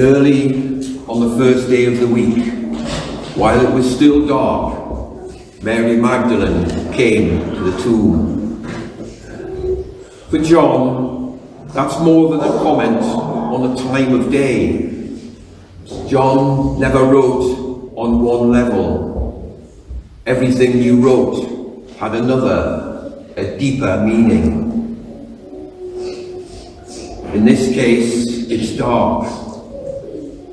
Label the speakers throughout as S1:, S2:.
S1: Early on the first day of the week, while it was still dark, Mary Magdalene came to the tomb. For John, that's more than a comment on the time of day. John never wrote on one level. Everything he wrote had another, a deeper meaning. In this case, it's dark.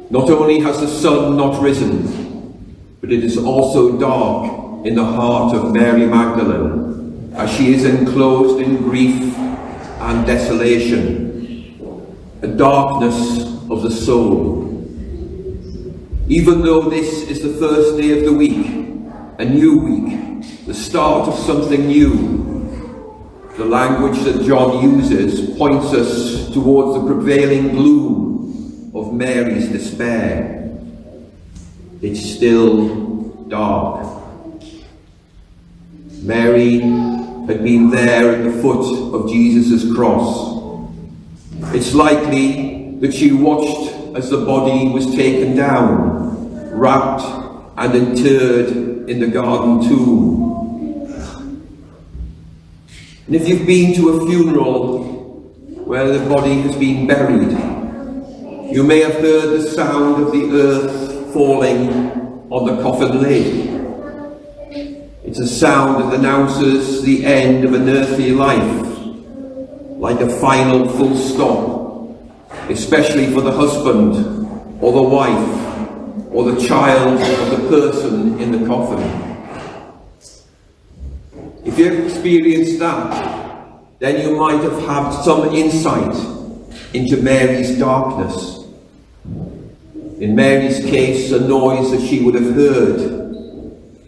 S1: Not only has the sun not risen, but it is also dark in the heart of Mary Magdalene, as she is enclosed in grief and desolation, a darkness of the soul. Even though this is the first day of the week, a new week, the start of something new, the language that John uses points us towards the prevailing gloom of Mary's despair. It's still dark. Mary had been there at the foot of Jesus' cross. It's likely that she watched as the body was taken down, wrapped and interred in the garden tomb. And if you've been to a funeral where the body has been buried, you may have heard the sound of the earth falling on the coffin lid. It's a sound that announces the end of an earthly life, like a final full stop, especially for the husband or the wife or the child of the person in the coffin. If you've experienced that, then you might have had some insight into Mary's darkness. In Mary's case, the noise that she would have heard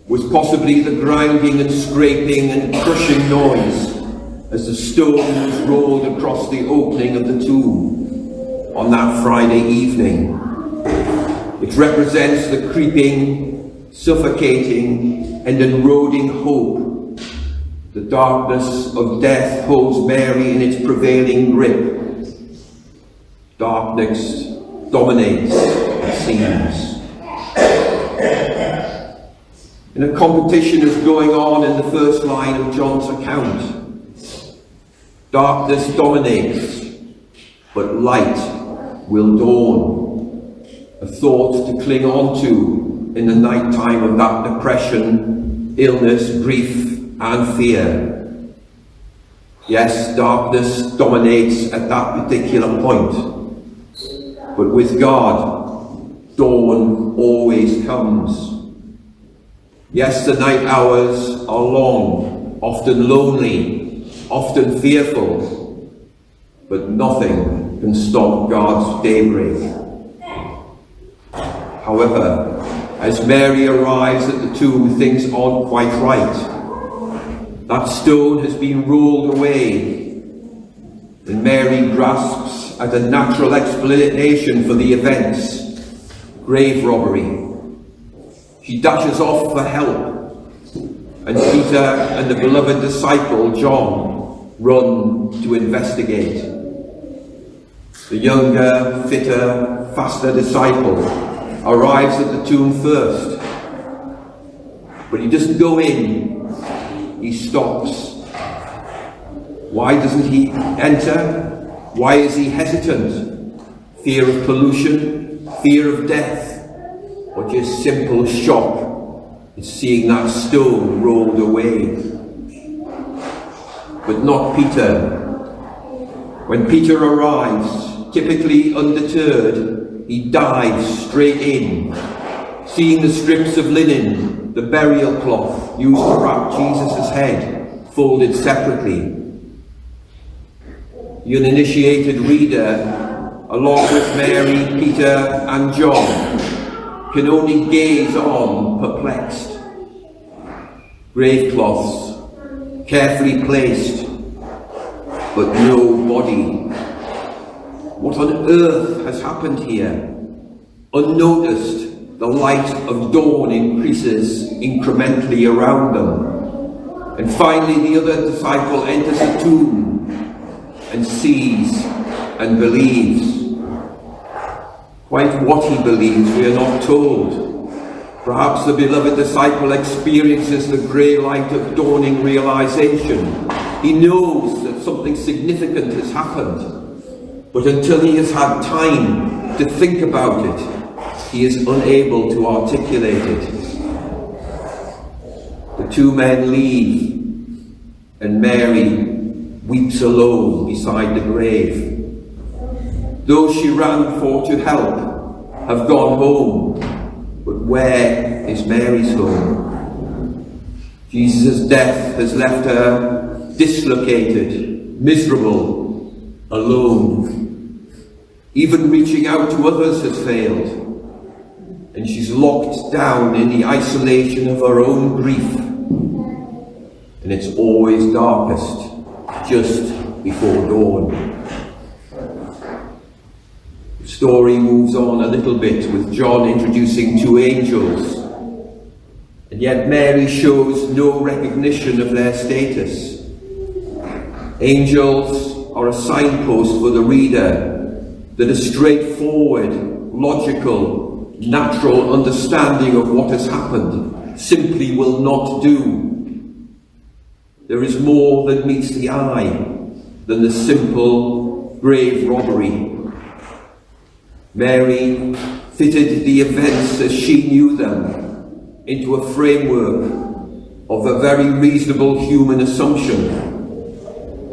S1: was possibly the grinding and scraping and crushing noise as the stone was rolled across the opening of the tomb on that Friday evening. It represents the creeping, suffocating and eroding hope. The darkness of death holds Mary in its prevailing grip. Darkness dominates, it seems. And a competition is going on in the first line of John's account. Darkness dominates, but light will dawn. A thought to cling on to in the night time of that depression, illness, grief, and fear. Yes, darkness dominates at that particular point. But with God, dawn always comes. Yes, the night hours are long, often lonely, often fearful, but nothing can stop God's daybreak. However, as Mary arrives at the tomb, things aren't quite right. That stone has been rolled away, and Mary grasps at a natural explanation for the events: grave robbery. She dashes off for help, and Peter and the beloved disciple John run to investigate. The younger, fitter, faster disciple arrives at the tomb first, but he doesn't go in, he stops. Why doesn't he enter? Why is he hesitant? Fear of pollution? Fear of death? Or just simple shock at seeing that stone rolled away? But not Peter. When Peter arrives, typically undeterred, he dives straight in, seeing the strips of linen, the burial cloth used to wrap Jesus' head, folded separately. The uninitiated reader, along with Mary, Peter, and John, can only gaze on, perplexed. Grave cloths, carefully placed, but no body. What on earth has happened here? Unnoticed, the light of dawn increases incrementally around them. And finally the other disciple enters the tomb and sees and believes. Quite what he believes we are not told. Perhaps the beloved disciple experiences the grey light of dawning realization. He knows that something significant has happened, but until he has had time to think about it, he is unable to articulate it. The two men leave, and Mary weeps alone beside the grave. Those she ran for to help have gone home, but where is Mary's home? Jesus' death has left her dislocated, miserable, alone. Even reaching out to others has failed, and she's locked down in the isolation of her own grief. And it's always darkest just before dawn. The story moves on a little bit with John introducing two angels, and yet Mary shows no recognition of their status. Angels are a signpost for the reader that a straightforward, logical, natural understanding of what has happened simply will not do. There is more that meets the eye than the simple grave robbery. Mary fitted the events as she knew them into a framework of a very reasonable human assumption.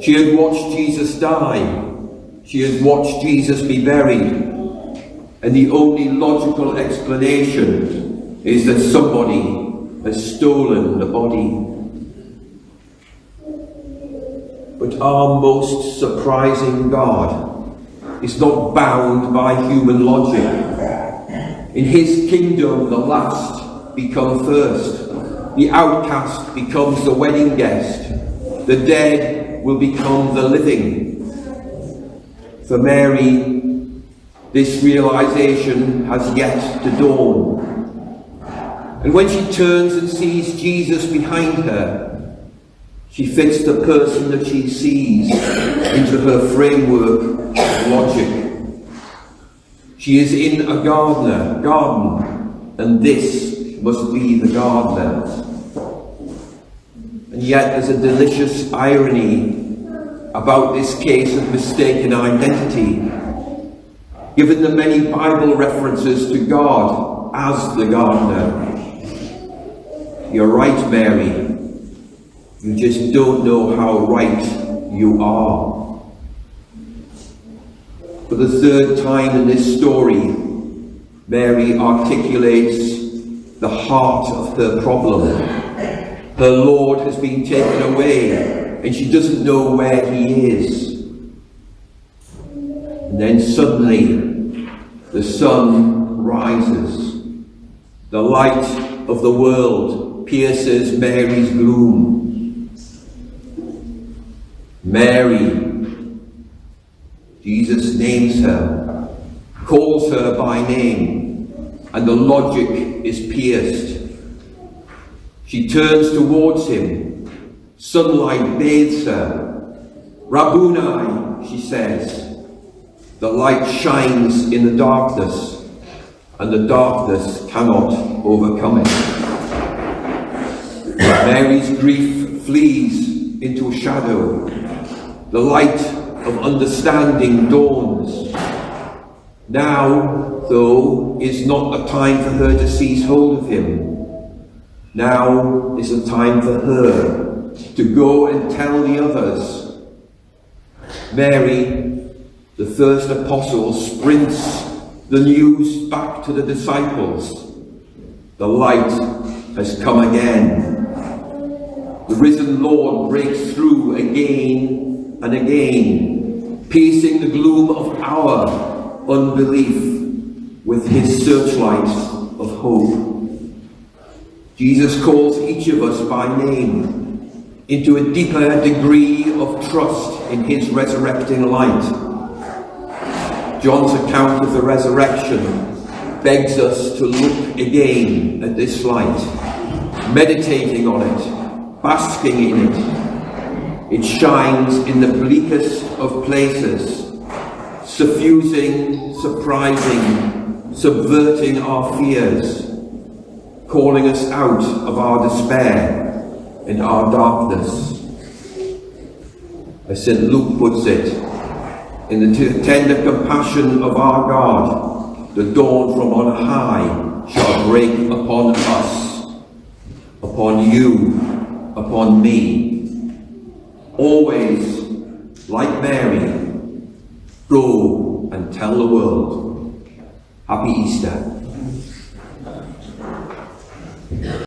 S1: She had watched Jesus die. She had watched Jesus be buried. And the only logical explanation is that somebody has stolen the body. But our most surprising God is not bound by human logic. In his kingdom, the last become first. The outcast becomes the wedding guest. The dead will become the living. For Mary, this realization has yet to dawn. And when she turns and sees Jesus behind her, she fits the person that she sees into her framework of logic. She is in a garden, and this must be the gardener. And yet there's a delicious irony about this case of mistaken identity. Given the many Bible references to God as the gardener. You're right, Mary. You just don't know how right you are. For the third time in this story, Mary articulates the heart of her problem. Her Lord has been taken away, and she doesn't know where he is. And then suddenly, the sun rises. The light of the world pierces Mary's gloom. Mary, Jesus names her, calls her by name, and the logic is pierced. She turns towards him. Sunlight bathes her. Rabboni, she says. The light shines in the darkness, and the darkness cannot overcome it. Mary's grief flees into a shadow. The light of understanding dawns. Now, though, is not a time for her to seize hold of him. Now is a time for her to go and tell the others. Mary, the first apostle, sprints the news back to the disciples. The light has come again. The risen Lord breaks through again and again, piercing the gloom of our unbelief with his searchlight of hope. Jesus calls each of us by name into a deeper degree of trust in his resurrecting light. John's account of the resurrection begs us to look again at this light, meditating on it, basking in it. It shines in the bleakest of places, suffusing, surprising, subverting our fears, calling us out of our despair and our darkness. As St. Luke puts it, in the tender compassion of our God, the dawn from on high shall break upon us, upon you, upon me. Always, like Mary, go and tell the world. Happy Easter.